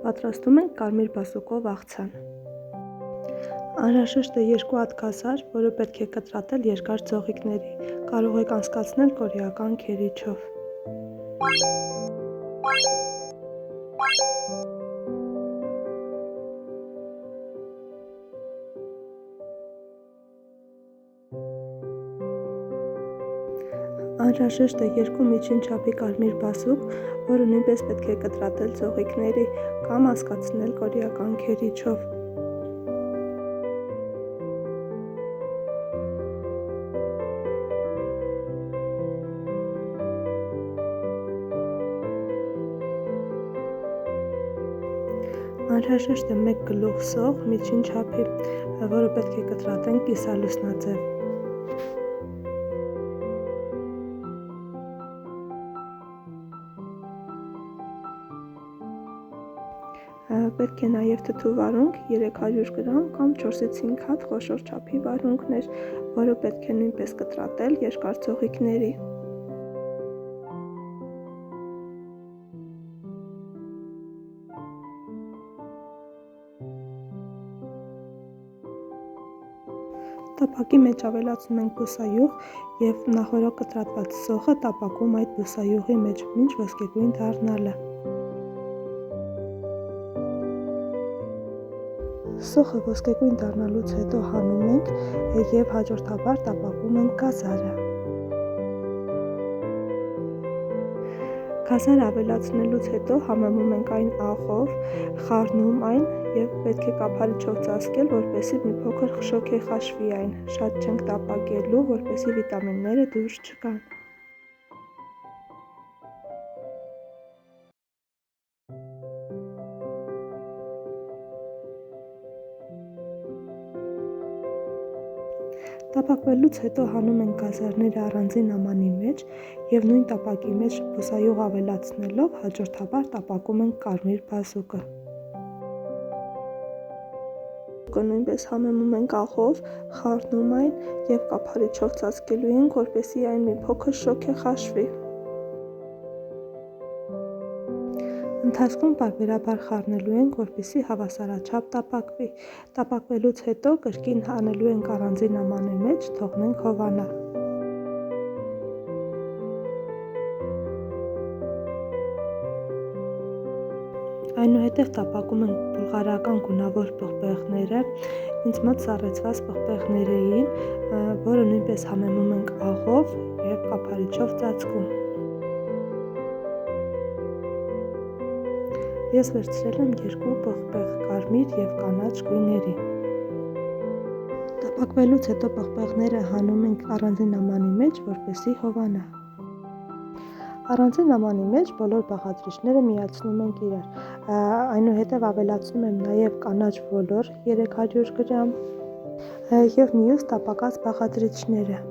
Պատրաստում ենք կարմիր բասուկով աղցան։ Անհրաժեշտ է 2 հատ կասար, որը պետք է կտրատել երկար ձողիկների։ Կարող եք անցկացնել կորեական քերիչով։ Անհրաժեշտ է 2 միջին չափի կարմիր բասուկ, որը նույնպես պետք է կտրատել ձողիկների կամ անցկացնել կորեական քերիչով։ Անհրաժեշտ է 1 գլուխ սող միջին չափի, որը պետք է կտրատենք կիսալուսնաձև։ Պետք է նաև թթու վարունգ 300 գրամ կամ 4-ից 5 հատ խոշոր չափի վարունգներ, որը պետք է նույնպես կտրատել երկար ձողիկների։ Տապակի մեջ ավելացնում ենք բուսայուղ և նախօրոք կտրատված սոխը տապակում այդ բուսայուղի մեջ, մինչ ոսկեգույն դառնալը։ Սոխը ոսկեգույն դառնալուց հետո հանում ենք և հաջորդաբար տապակում ենք կասարը։ Կասարը ավելացնելուց հետո համեմում ենք այն աղով, խառնում այն և պետք է կափարիչով ծածկել, որպեսզի մի փոքր շոգ խաշվի այն, շատ չենք տապակելու, որպեսզի վիտամինները դուրս չգան։ Տապակվելուց հետո հանում ենք կասարները առանձին ամանի մեջ և նույն տապակի մեջ բուսայուղ ավելացնելով հաջորդաբար տապակում ենք կարմիր բասուկը։ Նույնպես համեմում ենք աղով, խառնում այն և կափարիչով ծածկելու ենք, որպեսզի այն մի փոքր շոգ խաշվի։ Ընթացքում պարբերաբար խառնելու ենք, որպեսզի հավասարաչափ տապակվի։ Տապակվելուց հետո կրկին հանելու ենք առանձին ամանի մեջ, թողնենք հովանալ։ Այնուհետև տապակում ենք բուլղարական գունավոր պղպեղները, ինձ մոտ սառեցված պղպեղներ էին, որը նույնպես համեմում ենք աղով և կափարիչով ծածկում։ Ես վերցրել եմ 2 պղպեղ կարմիր և կանաչ գույների։ Տապակվելուց հետո պղպեղները հանում ենք առանձին ամանի մեջ, որպեսզի հովանա։ Առանձին ամանի մեջ բոլոր բաղադրիչները միացնում ենք իրար։ Այնուհետև ավելացնում եմ նաև կանաչ ոլոր 300 գրամ և մյուս տապակած բաղադրիչները։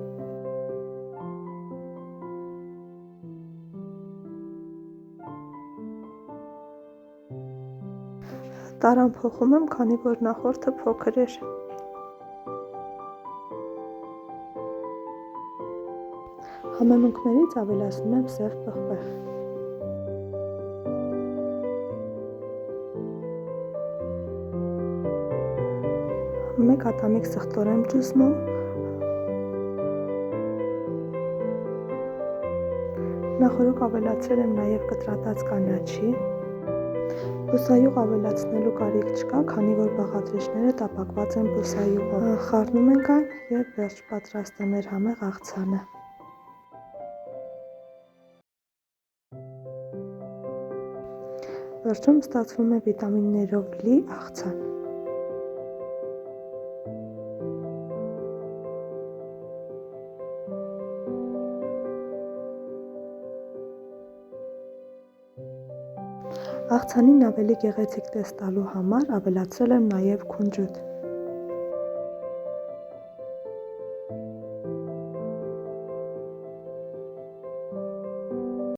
Տարան փոխում եմ, քանի որ նախորդը փոքր էր։ Համեմունքներից ավելացնում եմ սև պղպեղ։ Մեկ ատամիկ սխտոր եմ ճզմում։ Նախօրոք ավելացրել եմ նաև կտրատած կանաչի։ Բուսայուղ ավելացնելու կարիք չկա, քանի որ բաղադրիչները տապակված են բուսայուղով։ Խառնում ենք այն և վերջ պատրաստ է մեր համեղ աղցանը։ Վերջում ստացվում է վիտամիններով լի աղցան։ Աղցանին ավելի գեղեցիկ տեսք տալու համար ավելացրել եմ նաև քունջուտ։